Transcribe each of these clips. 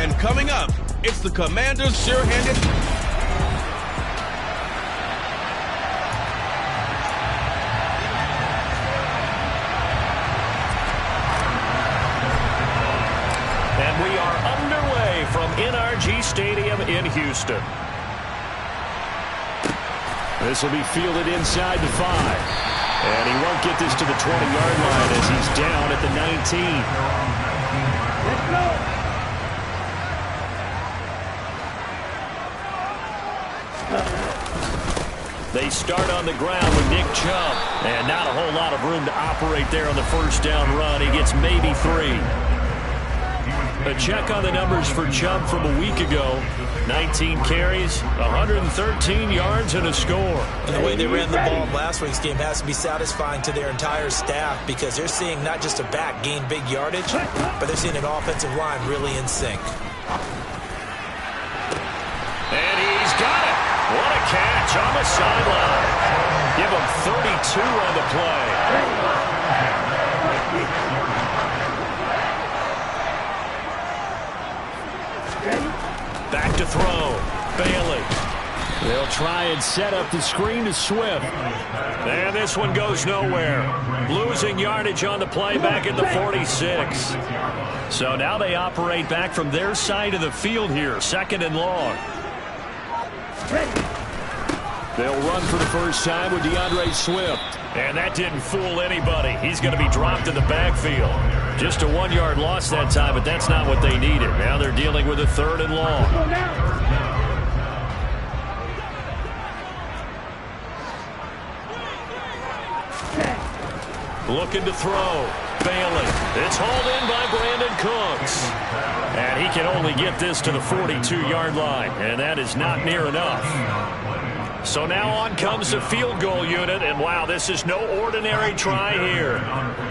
And coming up, it's the Commanders' sure-handed... And we are underway from NRG Stadium in Houston. This will be fielded inside the 5. And he won't get this to the 20-yard line as he's down at the 19. They start on the ground with Nick Chubb. And not a whole lot of room to operate there on the first down run. He gets maybe 3. A check on the numbers for Chubb from a week ago. 19 carries, 113 yards, and a score. And the way they ran the ball in last week's game has to be satisfying to their entire staff because they're seeing not just a back gain big yardage, but they're seeing an offensive line really in sync. And he's got it. What a catch on the sideline. Give him 32 on the play. Back to throw. Bailey. They'll try and set up the screen to Swift. And this one goes nowhere. Losing yardage on the play back at the 46. So now they operate back from their side of the field here. 2nd and long. They'll run for the first time with DeAndre Swift. And that didn't fool anybody. He's going to be dropped in the backfield. Just a 1-yard loss that time, but that's not what they needed. Now they're dealing with a 3rd and long. Looking to throw. Bailey. It's hauled in by Brandon Cooks. And he can only get this to the 42-yard line. And that is not near enough. So now on comes the field goal unit, and wow, this is no ordinary try here.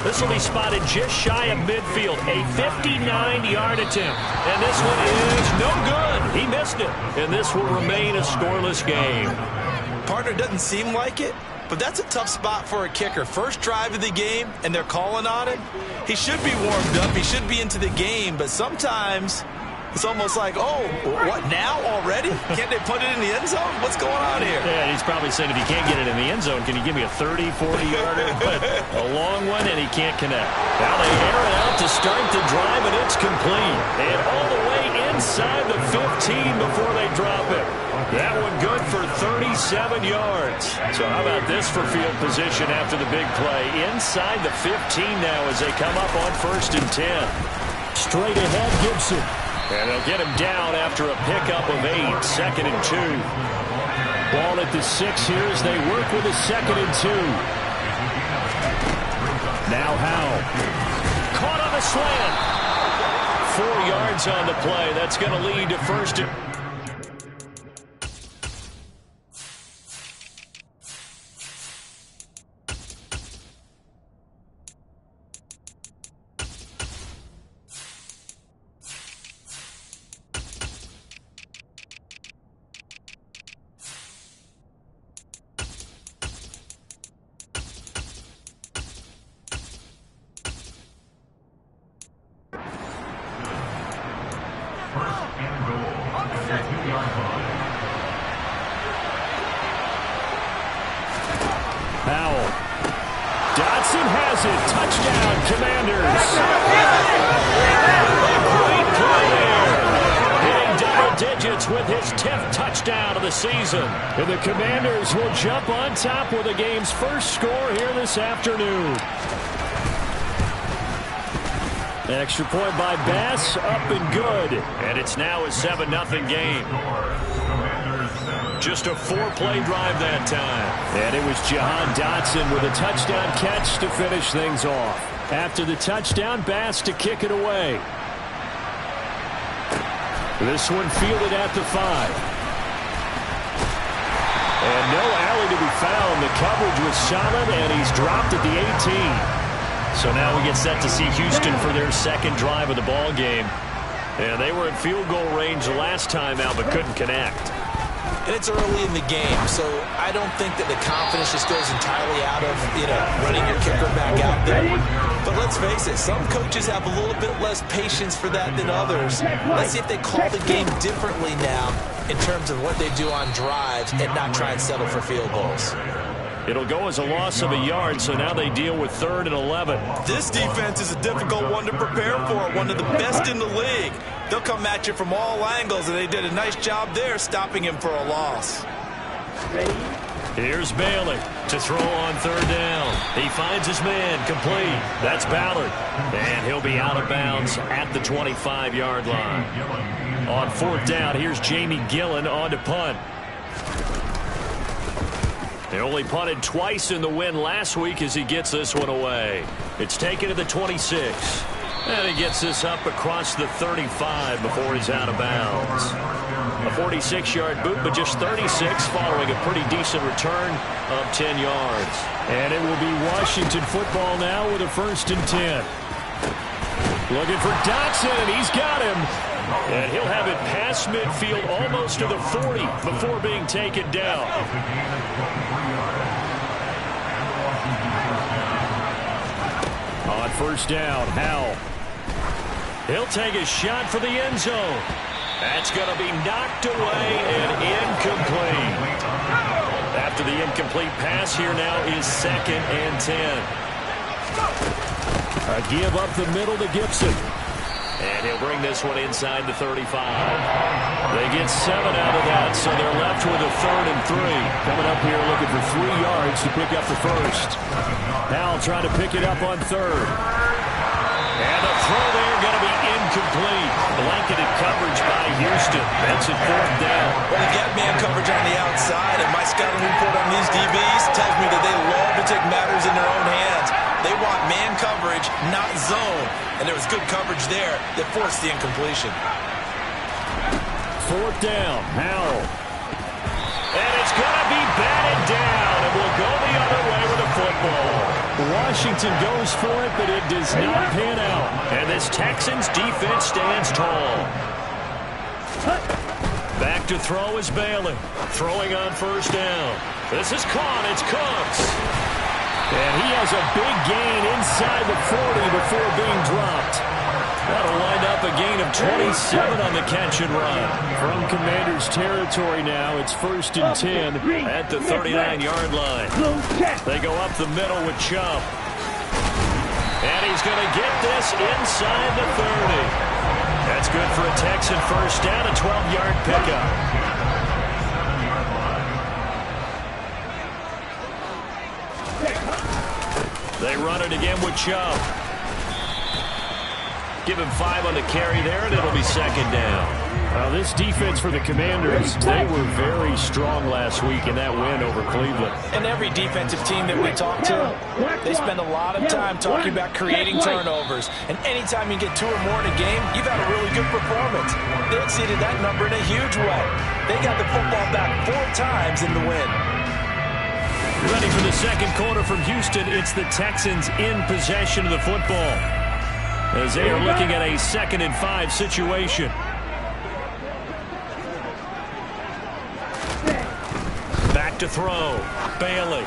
This will be spotted just shy of midfield, a 59-yard attempt. And this one is no good. He missed it, and this will remain a scoreless game. Partner, doesn't seem like it, but that's a tough spot for a kicker. First drive of the game, and they're calling on him. He should be warmed up. He should be into the game, but sometimes... it's almost like, oh, what, now already? Can't they put it in the end zone? What's going on here? Yeah, he's probably saying if he can't get it in the end zone, can you give me a 30, 40-yarder? But a long one, and he can't connect. Now they air it out to start the drive, and it's complete. And all the way inside the 15 before they drop it. That one good for 37 yards. So how about this for field position after the big play? Inside the 15 now as they come up on 1st and 10. Straight ahead, Gibson. And they'll get him down after a pickup of 8, 2nd and 2. Ball at the 6 here as they work with a 2nd and 2. Now Howell. Caught on the slant. 4 yards on the play. That's going to lead to 1st and... Howell. Dotson has it. Touchdown, Commanders. Great play there. Hitting double digits with his 10th touchdown of the season. And the Commanders will jump on top with the game's first score here this afternoon. Extra point by Bass, up and good. And it's now a 7-0 game. Just a 4-play drive that time. And it was Jahan Dotson with a touchdown catch to finish things off. After the touchdown, Bass to kick it away. This one fielded at the 5. And no alley to be found. The coverage was solid, and he's dropped at the 18. So now we get set to see Houston for their 2nd drive of the ball game. And they were at field goal range last time out, but couldn't connect. and it's early in the game, so I don't think that the confidence just goes entirely out of, running your kicker back out there. But let's face it, some coaches have a little bit less patience for that than others. Let's see if they call the game differently now in terms of what they do on drives and not try and settle for field goals. It'll go as a loss of a yard, so now they deal with 3rd and 11. This defense is a difficult one to prepare for, one of the best in the league. They'll come at you from all angles, and they did a nice job there stopping him for a loss. Here's Bailey to throw on 3rd down. He finds his man complete. That's Ballard. And he'll be out of bounds at the 25-yard line. On 4th down, here's Jamie Gillen on to punt. They only punted twice in the win last week as he gets this one away. It's taken to the 26. And he gets this up across the 35 before he's out of bounds. A 46-yard boot, but just 36 following a pretty decent return of 10 yards. And it will be Washington football now with a 1st and 10. Looking for Dotson, and he's got him. And he'll have it past midfield almost to the 40 before being taken down. On 1st down, Howell. He'll take a shot for the end zone. That's going to be knocked away and incomplete. After the incomplete pass, here now is 2nd and 10. A give up the middle to Gibson. And he'll bring this one inside the 35. They get 7 out of that, so they're left with a 3rd and 3. Coming up here looking for 3 yards to pick up the 1st. Howell trying to pick it up on 3rd. And the throw there going to be incomplete. Blanketed coverage by Houston. That's it 4th down. Well, they get man coverage on the outside, and my scouting report on these DBs tells me that they love to take matters in their own hands. They want man coverage, not zone. And there was good coverage there that forced the incompletion. 4th down, Howell. And it's going to be batted down, and we'll go the other way with the football. Washington goes for it, but it does not pan out. And this Texans defense stands tall. Back to throw is Bailey. Throwing on 1st down. This is caught. It's Cooks. And he has a big gain inside the 40 before being dropped. That'll wind up a gain of 27 on the catch and run. From Commanders territory now, it's 1st and 10 at the 39-yard line. They go up the middle with Chubb. And he's going to get this inside the 30. That's good for a Texan 1st down, a 12-yard pickup. They run it again with Chubb. Give him 5 on the carry there, and it'll be 2nd down. This defense for the Commanders, they were very strong last week in that win over Cleveland. And every defensive team that we talk to, they spend a lot of time talking about creating turnovers. And anytime you get 2 or more in a game, you've had a really good performance. They exceeded that number in a huge way. They got the football back 4 times in the win. Ready for the 2nd quarter from Houston. It's the Texans in possession of the football, as they are looking at a 2nd and 5 situation. Back to throw. Bailey.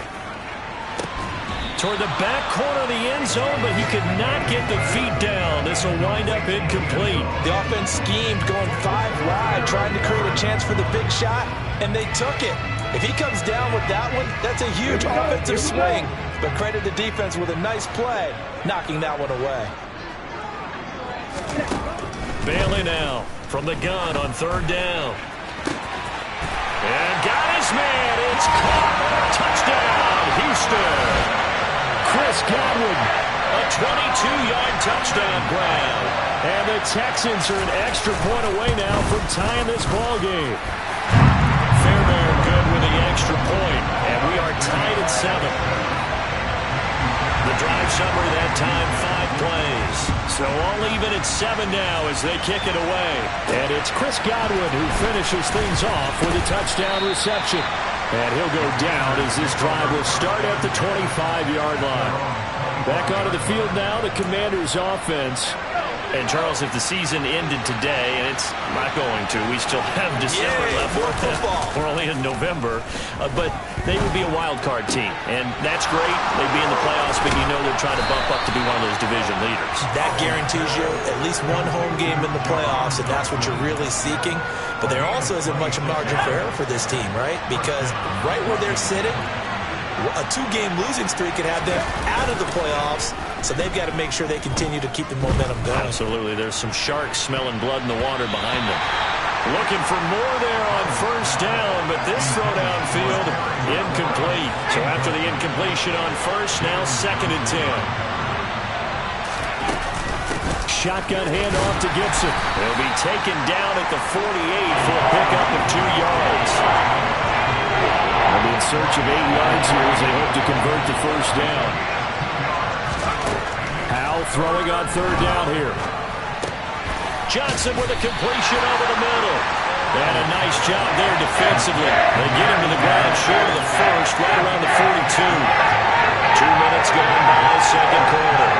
Toward the back corner of the end zone, but he could not get the feet down. This will wind up incomplete. The offense schemed going 5 wide, trying to create a chance for the big shot, and they took it. If he comes down with that one, that's a huge offensive swing. But credit the defense with a nice play, knocking that one away. Bailey now from the gun on 3rd down. And got his man. It's caught. Touchdown, Houston. Chris Godwin, a 22-yard touchdown grab. And the Texans are an extra point away now from tying this ball game. Fairbairn good with the extra point, and we are tied at 7. The drive summary that time, 5 plays. So all even at 7 now as they kick it away. And it's Chris Godwin who finishes things off with a touchdown reception. And he'll go down as this drive will start at the 25-yard line. Back onto the field now, the Commanders offense. And, Charles, if the season ended today, and it's not going to, we still have December left. More football. We're only in November. But they would be a wild card team. And that's great. They'd be in the playoffs, but you know they're trying to bump up to be one of those division leaders. That guarantees you at least one home game in the playoffs, and that's what you're really seeking. But there also isn't much margin for error for this team, right? Because right where they're sitting, a 2-game losing streak could have them out of the playoffs, so they've got to make sure they continue to keep the momentum going. Absolutely. There's some sharks smelling blood in the water behind them. Looking for more there on first down, but this throw downfield, incomplete. So after the incompletion on first, now 2nd and 10. Shotgun handoff to Gibson. He'll be taken down at the 48 for a pickup of 2 yards. They'll be in search of 8 yards here as they hope to convert the first down. Howell throwing on 3rd down here. Johnson with a completion over the middle. And a nice job there defensively. They get him to the ground short of the first, right around the 42. 2 minutes gone by the 2nd quarter.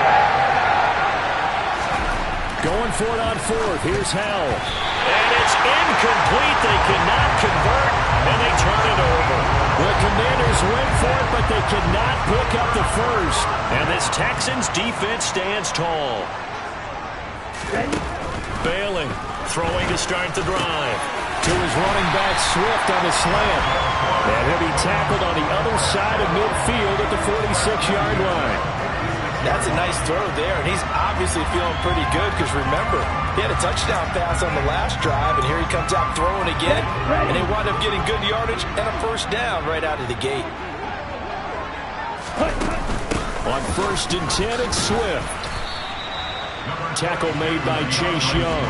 Going for it on 4th. Here's Howell. And it's incomplete. They cannot convert, and they turn it over. The Commanders went for it, but they cannot pick up the first. And this Texans defense stands tall. Bailing, throwing to start the drive. To his running back, Swift on the slant. And he'll be tackled on the other side of midfield at the 46-yard line. That's a nice throw there, and he's obviously feeling pretty good because, remember, he had a touchdown pass on the last drive, and here he comes out throwing again, and they wind up getting good yardage and a first down right out of the gate. On 1st and 10, it's Swift. Tackle made by Chase Young.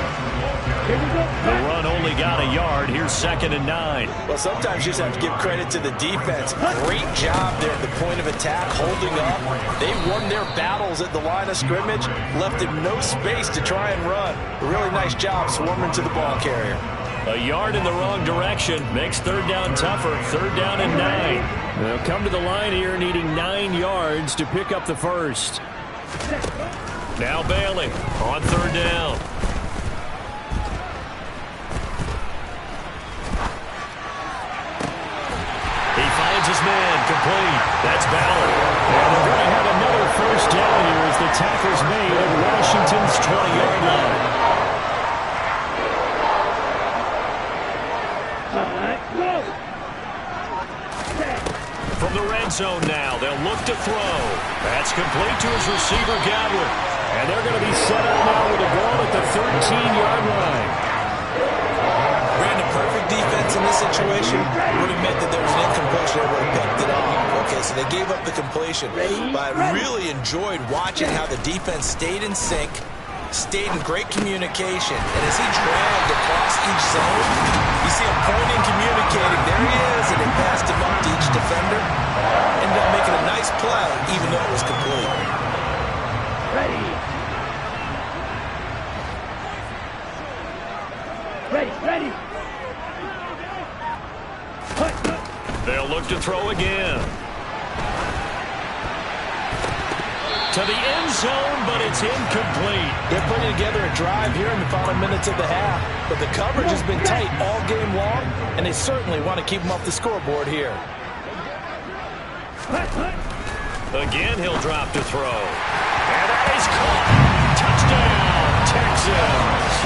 The run only got a yard. Here's 2nd and 9. Well, sometimes you just have to give credit to the defense. Great job there at the point of attack, holding up. They won their battles at the line of scrimmage, left him no space to try and run. A really nice job swarming to the ball carrier. A yard in the wrong direction makes 3rd down tougher. 3rd down and 9. They'll come to the line here needing 9 yards to pick up the first. Now Bailey on 3rd down. He finds his man, complete. That's Ballard. And they're going to have another first down here as the tackle's made at Washington's 20-yard line. From the red zone now, they'll look to throw. That's complete to his receiver, Godwin. And they're going to be set up now with the ball at the 13-yard line. Brandon, perfect defense in this situation would have meant that there was an incompletion. They would have picked it off. Okay, so they gave up the completion. But I really enjoyed watching how the defense stayed in sync, stayed in great communication. And as he dragged across each zone, you see him pointing, communicating. There he is, and they passed him up to each defender. Ended up making a nice play, even though it was complete. Ready. They'll look to throw again. To the end zone, but it's incomplete. They're putting together a drive here in the final minutes of the half, but the coverage has been tight all game long, and they certainly want to keep them off the scoreboard here. Again, he'll drop to throw. And that is caught. Touchdown, Texans.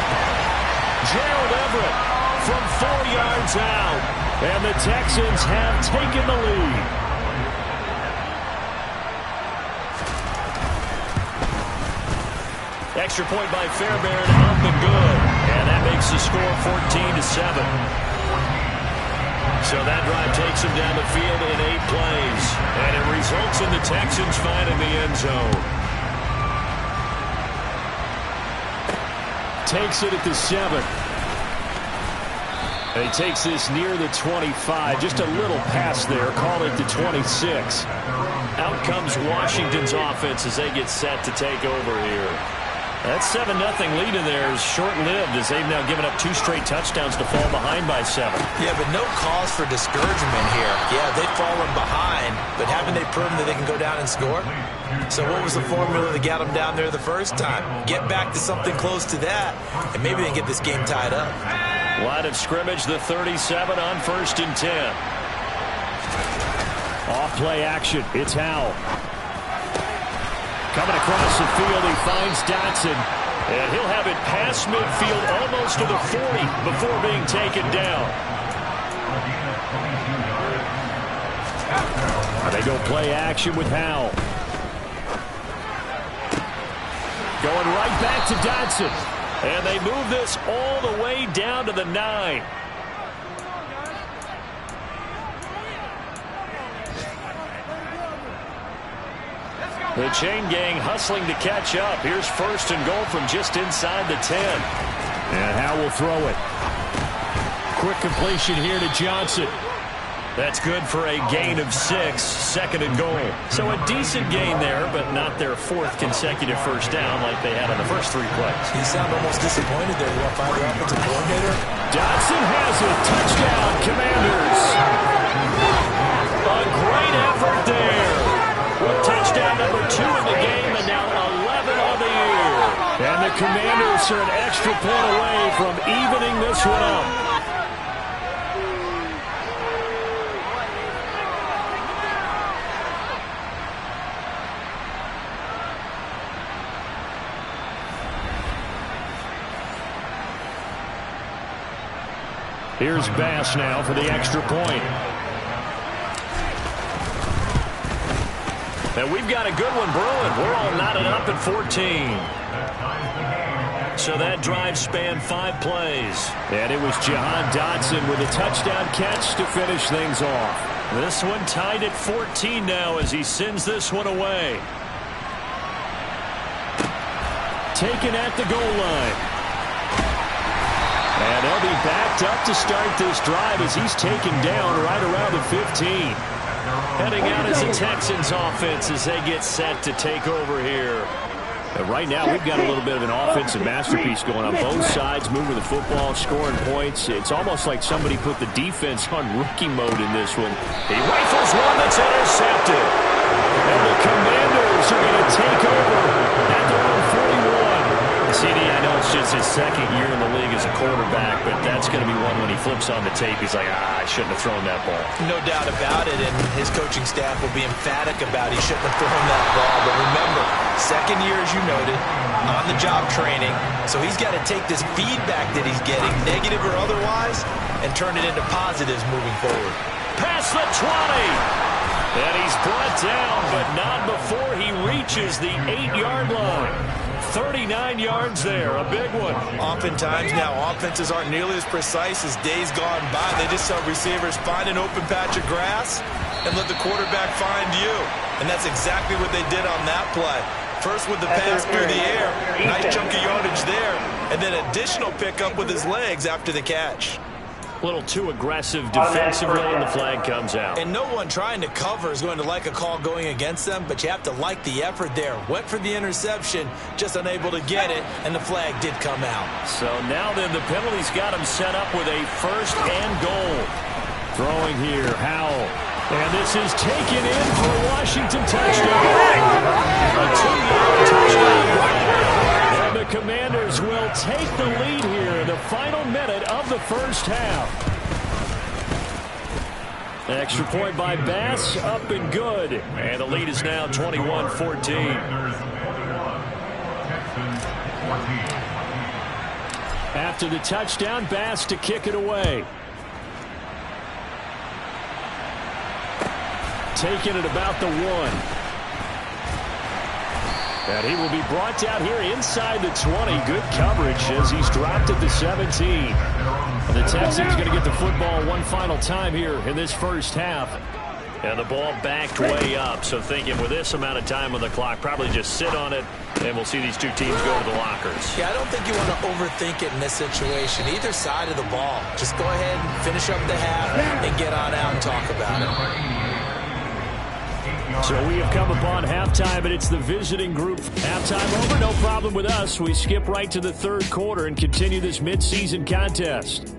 Gerald Everett from 4 yards out, and the Texans have taken the lead. Extra point by Fairbairn, up and good. And that makes the score 14-7. So that drive takes them down the field in 8 plays. And it results in the Texans finding the end zone. Takes it at the 7. And he takes this near the 25. Just a little pass there. Call it the 26. Out comes Washington's offense as they get set to take over here. That 7-0 lead in there is short-lived as they've now given up 2 straight touchdowns to fall behind by 7. Yeah, but no cause for discouragement here. Yeah, they've fallen behind, but haven't they proven that they can go down and score? So what was the formula that got them down there the first time? Get back to something close to that, and maybe they can get this game tied up. Line of scrimmage, the 37 on 1st and 10. Off-play action. It's Howell. Coming across the field, he finds Dotson. And he'll have it past midfield almost to the 40 before being taken down. They go play action with Howell. Going right back to Dotson. And they move this all the way down to the 9. The chain gang hustling to catch up. Here's 1st and goal from just inside the 10. And Howell will throw it. Quick completion here to Johnson. That's good for a gain of 6, 2nd and goal. So a decent gain there, but not their 4th consecutive first down like they had on the first 3 plays. You sound almost disappointed there. You want to find the offensive coordinator? Dotson has it. Touchdown, Commanders. A great effort there. Touchdown number 2 in the game, and now 11 on the year. And the Commanders are an extra point away from evening this one up. Here's Bass now for the extra point. And we've got a good one brewing. We're all knotted up at 14. So that drive spanned 5 plays. And it was Jahan Dotson with a touchdown catch to finish things off. This one tied at 14 now as he sends this one away. Taken at the goal line. And they'll be backed up to start this drive as he's taken down right around the 15. Heading out as the Texans offense as they get set to take over here. And right now we've got a little bit of an offensive masterpiece going on both sides, moving the football, scoring points. It's almost like somebody put the defense on rookie mode in this one. He rifles one that's intercepted. And the Commanders are going to take over at their own 41. CD, I know it's just his 2nd year in the league as a quarterback, but that's going to be one when he flips on the tape. He's like, I shouldn't have thrown that ball. No doubt about it, and his coaching staff will be emphatic about he shouldn't have thrown that ball. But remember, 2nd year, as you noted, on-the-job training, so he's got to take this feedback that he's getting, negative or otherwise, and turn it into positives moving forward. Past the 20. And he's brought down, but not before he reaches the 8-yard line. 39 yards there, a big one. Oftentimes now, offenses aren't nearly as precise as days gone by. They just tell receivers, find an open patch of grass and let the quarterback find you. And that's exactly what they did on that play. First with the pass through the air, nice chunk of yardage there, and then additional pickup with his legs after the catch. A little too aggressive defensively, and the flag comes out. And no one trying to cover is going to like a call going against them, but you have to like the effort there. Went for the interception, just unable to get it, and the flag did come out. So now then the penalty's got him set up with a 1st and goal. Throwing here, Howell. And this is taken in for a Washington touchdown. A 2-yard touchdown. And the Commanders will take the lead here in the final minute of the first half. Extra point by Bass, up and good. And the lead is now 21-14. After the touchdown, Bass to kick it away. Taking it about the 1. And he will be brought down here inside the 20. Good coverage as he's dropped at the 17. And the Texans going to get the football one final time here in this first half. And the ball backed way up. So thinking with this amount of time on the clock, probably just sit on it, and we'll see these two teams go to the lockers. Yeah, I don't think you want to overthink it in this situation. Either side of the ball. Just go ahead and finish up the half and get on out and talk about it. So we have come upon halftime, and it's the visiting group. Halftime over, no problem with us. We skip right to the third quarter and continue this midseason contest.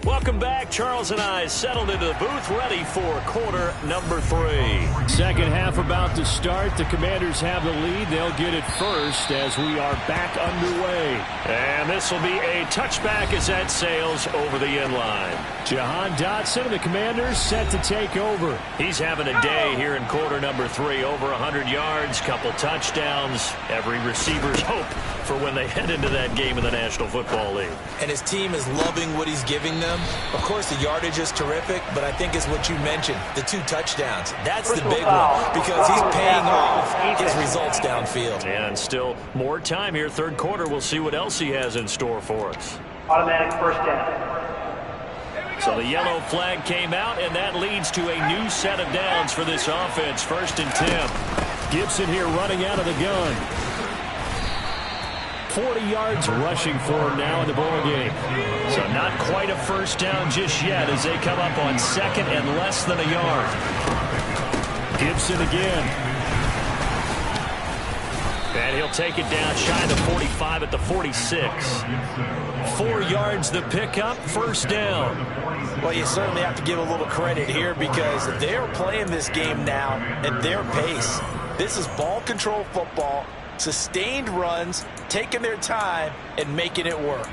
Welcome back. Charles and I settled into the booth, ready for quarter number 3. Second half about to start. The Commanders have the lead. They'll get it first as we are back underway. And this will be a touchback as that sails over the end line. Jahan Dotson and the Commanders set to take over. He's having a day here in quarter number 3. Over 100 yards, couple touchdowns. Every receiver's hope for when they head into that game in the National Football League. And his team is loving what he's giving them. Of course, the yardage is terrific, but I think it's what you mentioned, the 2 touchdowns. That's the big one because he's paying off his results downfield. And still more time here, third quarter. We'll see what else he has in store for us. Automatic first down. So the yellow flag came out, and that leads to a new set of downs for this offense. 1st and 10. Gibson here running out of the gun. 40 yards rushing for him now in the ball game. So not quite a first down just yet as they come up on 2nd and less than a yard. Gibson again. And he'll take it down shy of the 45 at the 46. 4 yards the pickup, first down. Well, you certainly have to give a little credit here because they're playing this game now at their pace. This is ball control football. Sustained runs, taking their time, and making it work.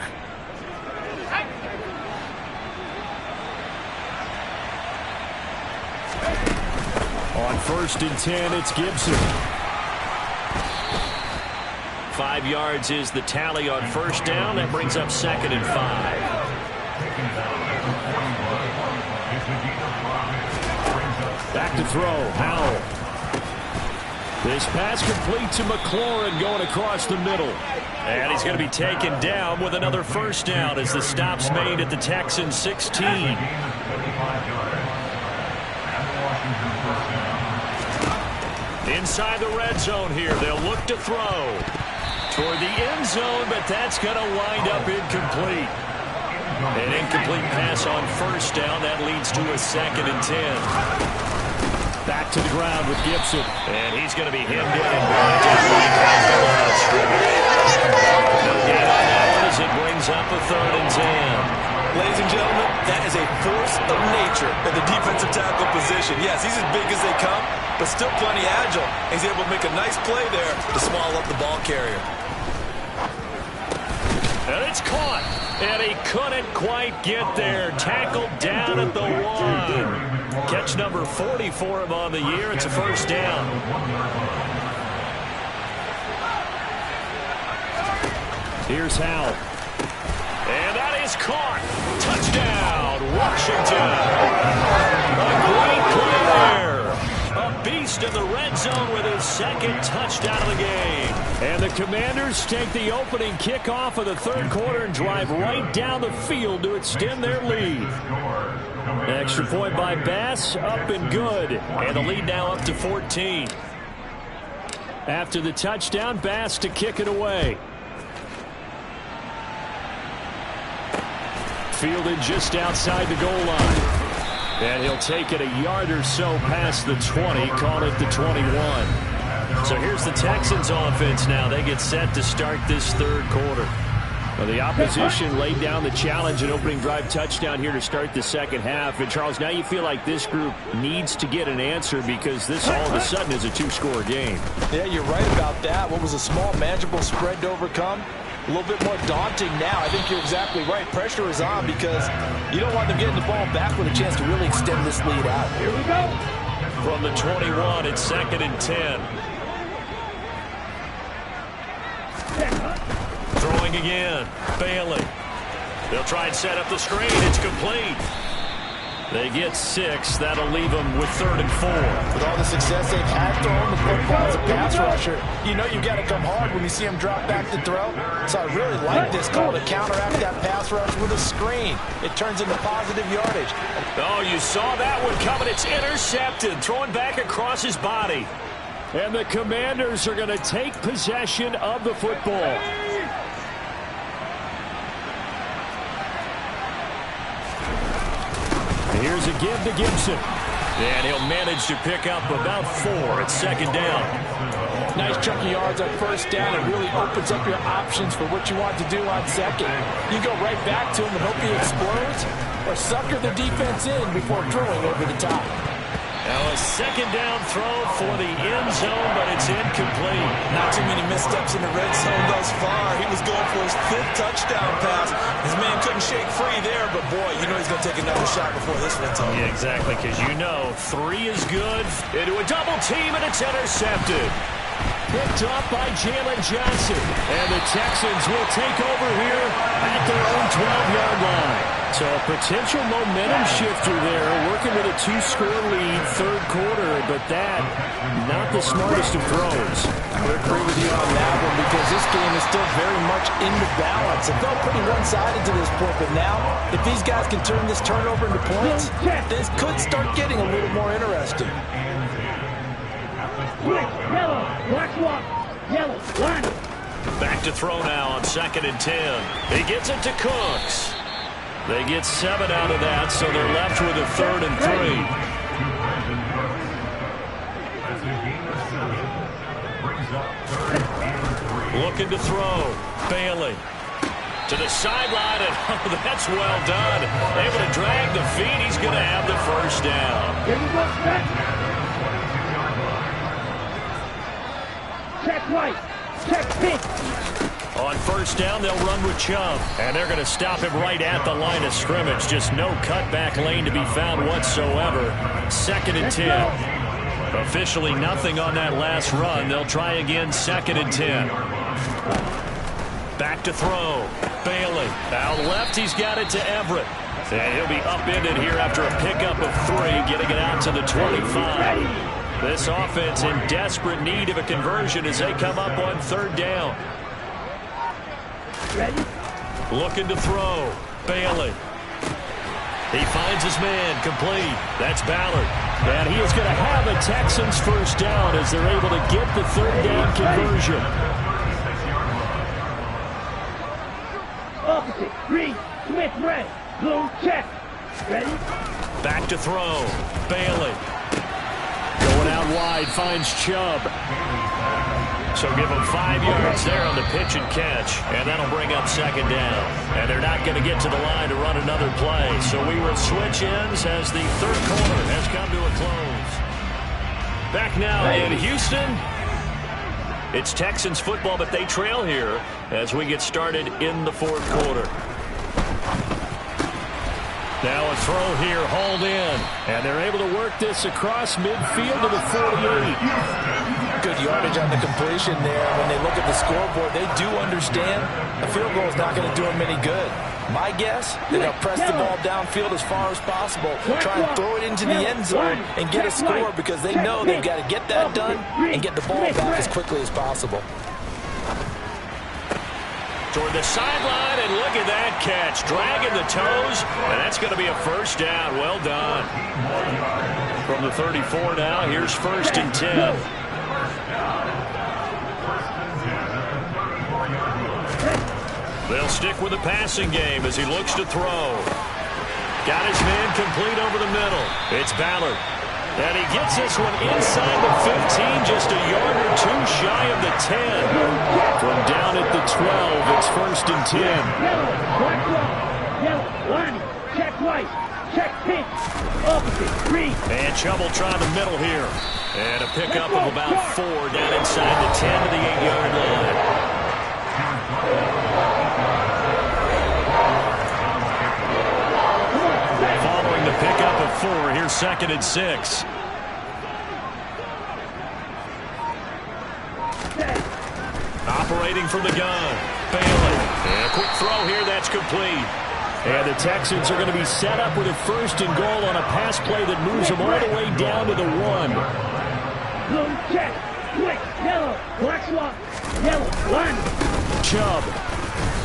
On 1st and 10, it's Gibson. 5 yards is the tally on first down. That brings up 2nd and 5. Back to throw, Howell. This pass complete to McLaurin going across the middle. And he's going to be taken down with another first down as the stop's made at the Texans 16. Inside the red zone here. They'll look to throw toward the end zone, but that's going to wind up incomplete. An incomplete pass on first down. That leads to a 2nd and 10. Back to the ground with Gibson. And he's going to be hemmed in and brought down by Carl Stewart. No gain on that one as it brings up a 3rd and 10. Ladies and gentlemen, that is a force of nature at the defensive tackle position. Yes, he's as big as they come, but still plenty agile. He's able to make a nice play there to swallow up the ball carrier. And it's caught. And he couldn't quite get there. Tackled down at the 1. Catch number 40 for him on the year. It's a first down. Here's Howell. And that is caught. Touchdown, Washington. A great play there. A beast in the red zone with his 2nd touchdown of the game. And the Commanders take the opening kickoff of the third quarter and drive right down the field to extend their lead. Extra point by Bass, up and good. And the lead now up to 14. After the touchdown, Bass to kick it away. Fielded just outside the goal line. And he'll take it a yard or so past the 20, call it the 21. So here's the Texans offense now. They get set to start this third quarter. Well, the opposition laid down the challenge and opening drive touchdown here to start the second half. And, Charles, now you feel like this group needs to get an answer because this all of a sudden is a 2-score game. Yeah, you're right about that. What was a small, manageable spread to overcome? A little bit more daunting now. I think you're exactly right. Pressure is on because you don't want them getting the ball back with a chance to really extend this lead out. Here we go. From the 21, it's 2nd and 10. Throwing again. Bailey. They'll try and set up the screen. It's complete. They get 6. That'll leave them with 3rd and 4. With all the success they've had throwing the football as a pass rusher, you know you've got to come hard when you see him drop back to throw. So I really like this call to counteract that pass rush with a screen. It turns into positive yardage. Oh, you saw that one coming. It's intercepted. Throwing back across his body. And the Commanders are going to take possession of the football. Here's a give to Gibson. And he'll manage to pick up about 4 at second down. Nice chunk of yards on first down. It really opens up your options for what you want to do on second. You go right back to him and hope he explodes, or sucker the defense in before throwing over the top. Now a second down throw for the end zone, but it's incomplete. Not too many missteps in the red zone thus far. He was going for his 5th touchdown pass. His man couldn't shake free there, but boy, you know he's going to take another shot before this one's over. Yeah, exactly, because you know 3 is good. Into a double team, and it's intercepted. Picked off by Jalen Johnson. And the Texans will take over here at their own 12-yard line. So a potential momentum shifter there, working with a 2-score lead, third quarter, but that, not the smartest of throws. I would agree with you on that one because this game is still very much in the balance. It felt pretty one-sided to this point, but now, if these guys can turn this turnover into points, this could start getting a little more interesting. Yellow, black walk, yellow, one. Back to throw now on 2nd and 10. He gets it to Cooks. They get 7 out of that, so they're left with a 3rd and 3. Looking to throw. Bailey. To the sideline, and oh, that's well done. Able to drag the feet. He's going to have the first down. Here we go, check right, check pink. On first down, they'll run with Chubb. And they're going to stop him right at the line of scrimmage. Just no cutback lane to be found whatsoever. 2nd and 10. Officially nothing on that last run. They'll try again 2nd and 10. Back to throw. Bailey. Out left, he's got it to Everett. And he'll be upended here after a pickup of 3, getting it out to the 25. This offense in desperate need of a conversion as they come up on 3rd down. Ready? Looking to throw. Bailey. He finds his man. Complete. That's Ballard. And he is going to have a Texans first down as they're able to get the 3rd down conversion. Opposite, green, Smith, red, blue, check. Ready? Back to throw. Bailey. Going out wide, finds Chubb. So give him 5 yards there on the pitch and catch, and that'll bring up 2nd down. And they're not going to get to the line to run another play. So we will switch ends as the 3rd quarter has come to a close. Back now in Houston. It's Texans football, but they trail here as we get started in the 4th quarter. Now a throw here, hauled in. And they're able to work this across midfield to the 48. Good yardage on the completion there. When they look at the scoreboard, they do understand a field goal is not going to do them any good. My guess, they're going to press the ball downfield as far as possible, try and throw it into the end zone and get a score because they know they've got to get that done and get the ball back as quickly as possible. Toward the sideline, and look at that catch. Dragging the toes, and that's going to be a first down. Well done. From the 34 now, here's 1st and 10. They'll stick with the passing game as he looks to throw. Got his man complete over the middle. It's Ballard. And he gets this one inside the 15, just a yard or 2 shy of the 10. From down at the 12, it's 1st and 10. Yellow, black wall, yellow, one, check white, check pink, opposite, green. And Chubb will try the middle here. And a pickup of about 4 down inside the 10 to the 8-yard line. Following the pickup of 4, here's 2nd and 6. Operating from the gun, Bailey. And a quick throw here, that's complete. And the Texans are going to be set up with a 1st and goal on a pass play that moves them all the way down to the 1. Blue, check, quick, yellow, black swap, yellow, one. Chubb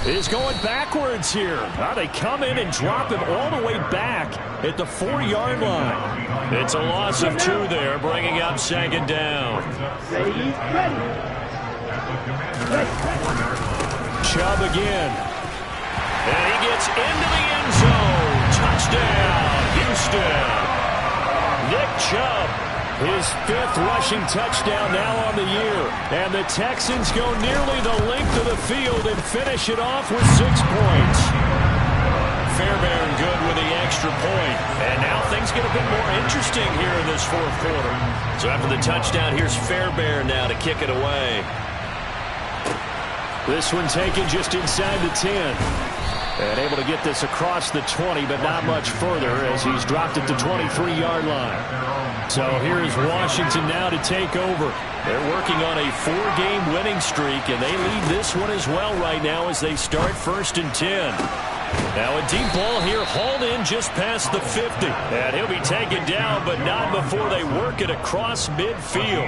is going backwards here. Now they come in and drop him all the way back at the 4-yard line. It's a loss of 2 there, bringing up 2nd down. Ready, ready. Chubb again. And he gets into the end zone. Touchdown, Houston. Nick Chubb. His 5th rushing touchdown now on the year. And the Texans go nearly the length of the field and finish it off with 6 points. Fairbairn good with the extra point. And now things get a bit more interesting here in this 4th quarter. So after the touchdown, here's Fairbairn now to kick it away. This one taken just inside the 10. And able to get this across the 20, but not much further as he's dropped it to 23-yard line. So here's Washington now to take over. They're working on a 4-game winning streak, and they lead this one as well right now as they start 1st and 10. Now a deep ball here hauled in just past the 50. And he'll be taken down, but not before they work it across midfield.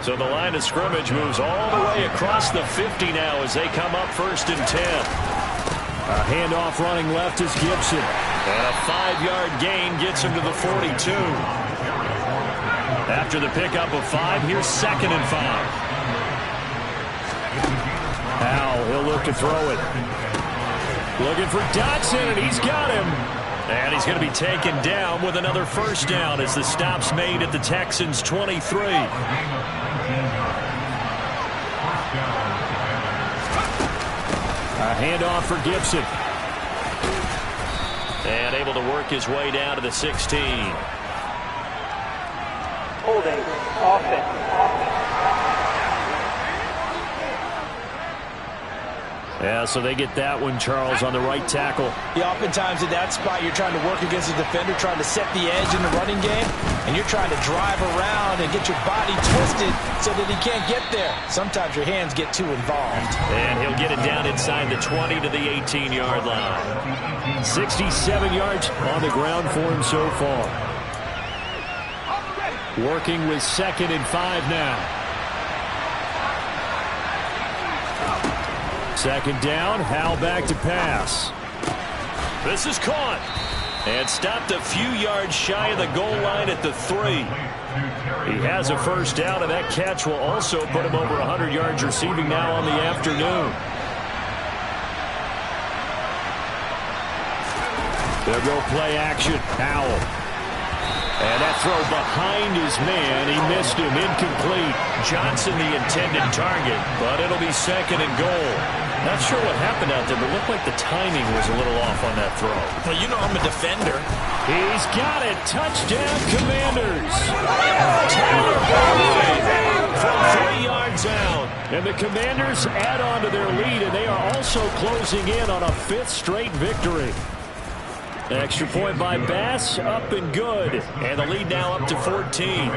So the line of scrimmage moves all the way across the 50 now as they come up 1st and 10. A handoff running left is Gibson. And a 5-yard gain gets him to the 42. After the pickup of 5, here's 2nd and 5. Howell, he'll look to throw it. Looking for Dotson, and he's got him. And he's going to be taken down with another 1st down as the stop's made at the Texans' 23. A handoff for Gibson. And able to work his way down to the 16. Holding. Offense. Yeah, so they get that one, Charles, on the right tackle. Yeah, oftentimes in that spot, you're trying to work against a defender, trying to set the edge in the running game, and you're trying to drive around and get your body twisted so that he can't get there. Sometimes your hands get too involved. And he'll get it down inside the 20 to the 18-yard line. 67 yards on the ground for him so far. Working with 2nd and 5 now. 2nd down, Howell back to pass. This is caught. And stopped a few yards shy of the goal line at the 3. He has a 1st down, and that catch will also put him over 100 yards receiving now on the afternoon. They'll go play action. Howell. And that throw behind his man. He missed him. Incomplete. Johnson the intended target, but it'll be 2nd and goal. Not sure what happened out there, but it looked like the timing was a little off on that throw. Well, you know I'm a defender. He's got it. Touchdown, Commanders. Tyler Boyd from 3 yards out. And the Commanders add on to their lead, and they are also closing in on a 5th straight victory. Extra point by Bass, up and good. And the lead now up to 14.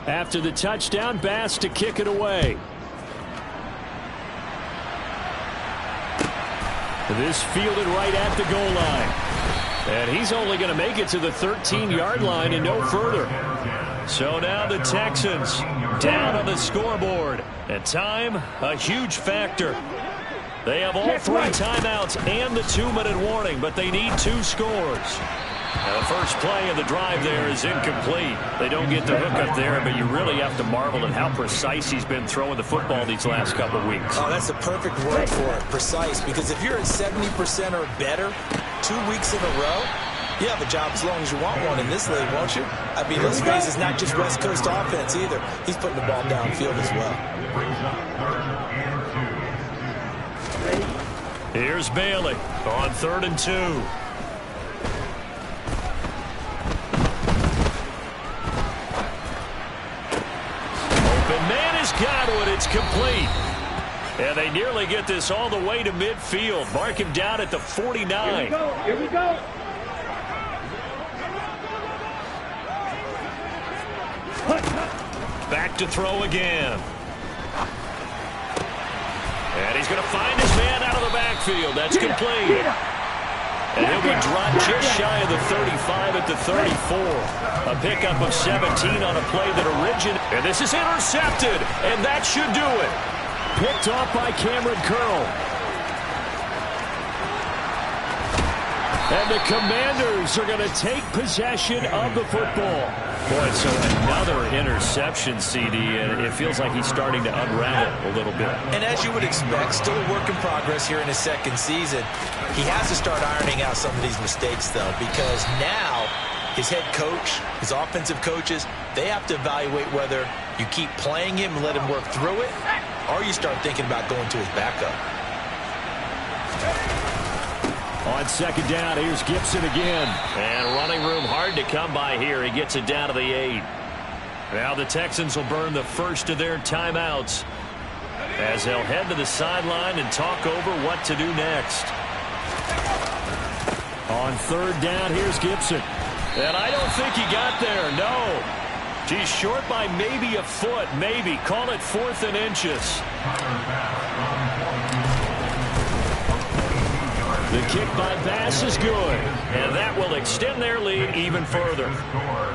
After the touchdown, Bass to kick it away. This fielded right at the goal line. And he's only going to make it to the 13-yard line and no further. So now the Texans down on the scoreboard. And time, a huge factor. They have all 3 timeouts and the 2-minute warning, but they need 2 scores. Now the first play of the drive there is incomplete. They don't get the hook up there, but you really have to marvel at how precise he's been throwing the football these last couple of weeks. Oh, that's the perfect word for it, precise, because if you're at 70% or better 2 weeks in a row, you have a job as long as you want one in this league, won't you? I mean, let's face it, it's not just West Coast offense either. He's putting the ball downfield as well. Here's Bailey on 3rd and 2. Got it. It's complete. And they nearly get this all the way to midfield. Mark him down at the 49. Here we go. Here we go. Back to throw again. And he's going to find his man out of the backfield. That's complete. And he'll be dropped just shy of the 35 at the 34. A pickup of 17 on a play that originated. And this is intercepted. And that should do it. Picked off by Cameron Curl. And And the Commanders are going to take possession of the football. Boy, so another interception, CD, and it feels like he's starting to unravel a little bit. And as you would expect, still a work in progress here in his second season. He has to start ironing out some of these mistakes, though, because now his head coach, his offensive coaches, they have to evaluate whether you keep playing him and let him work through it, or you start thinking about going to his backup. On second down, here's Gibson again. And running room hard to come by here. He gets it down to the 8. Now the Texans will burn the first of their timeouts as they'll head to the sideline and talk over what to do next. On third down, here's Gibson. And I don't think he got there, no. He's short by maybe a foot, maybe. Call it 4th and inches. The kick by Bass is good, and that will extend their lead even further.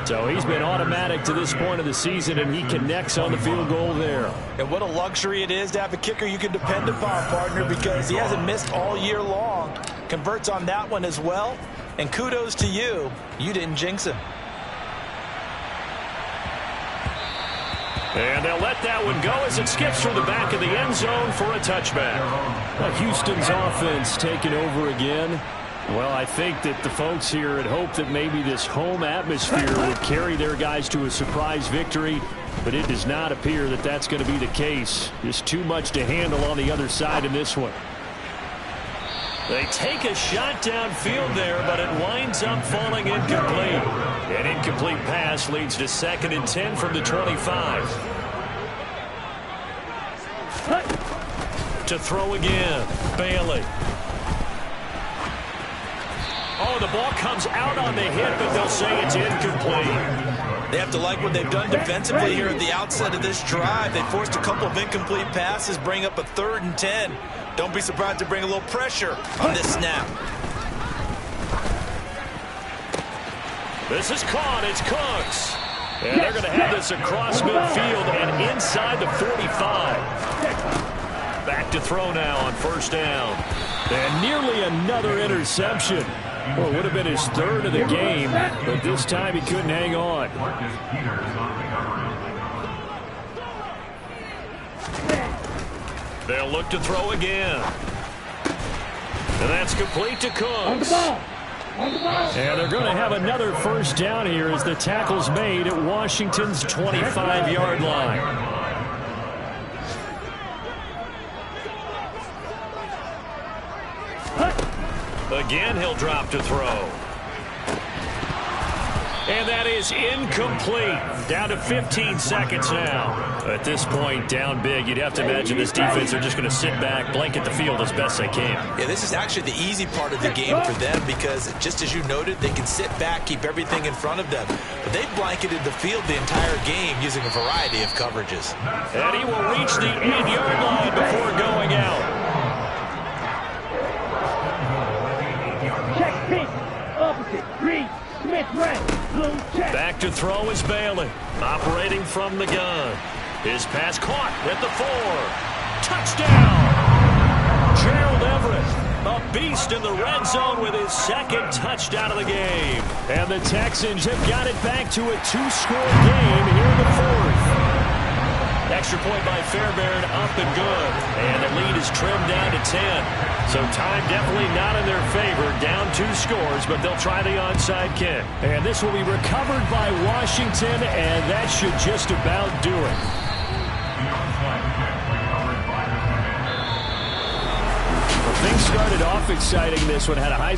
So he's been automatic to this point of the season, and he connects on the field goal there. And what a luxury it is to have a kicker you can depend upon, partner, because he hasn't missed all year long. Converts on that one as well, and kudos to you. You didn't jinx him. And they'll let that one go as it skips through the back of the end zone for a touchback. Well, Houston's offense taking over again. Well, I think that the folks here had hoped that maybe this home atmosphere would carry their guys to a surprise victory, but it does not appear that that's going to be the case. Just too much to handle on the other side in this one. They take a shot downfield there, but it winds up falling incomplete. An incomplete pass leads to 2nd and 10 from the 25. To throw again, Bailey. Oh, the ball comes out on the hit, but they'll say it's incomplete. They have to like what they've done defensively here at the outset of this drive. They forced a couple of incomplete passes, bring up a 3rd and 10. Don't be surprised to bring a little pressure on this snap. This is caught. It's Cooks. And they're going to have this across midfield and inside the 45. Back to throw now on 1st down. And nearly another interception. Well, it would have been his 3rd of the game, but this time he couldn't hang on. They'll look to throw again. And that's complete to Cooks. And they're going to have another 1st down here as the tackle's made at Washington's 25-yard line. Again, he'll drop to throw. And that is incomplete. Down to 15 seconds now. At this point, down big, you'd have to imagine this defense are just going to sit back, blanket the field as best they can. Yeah, this is actually the easy part of the game for them because, just as you noted, they can sit back, keep everything in front of them. But they've blanketed the field the entire game using a variety of coverages. And he will reach the 8-yard line before going out. Check pink. Opposite. Green. Smith right. Blue check. Back to throw is Bailey. Operating from the gun. His pass caught at the 4. Touchdown! Gerald Everett, a beast in the red zone with his 2nd touchdown of the game. And the Texans have got it back to a 2-score game here in the 4th. Extra point by Fairbairn, up and good. And the lead is trimmed down to 10. So time definitely not in their favor. Down 2 scores, but they'll try the onside kick. And this will be recovered by Washington, and that should just about do it. Well, things started off exciting. This one had a high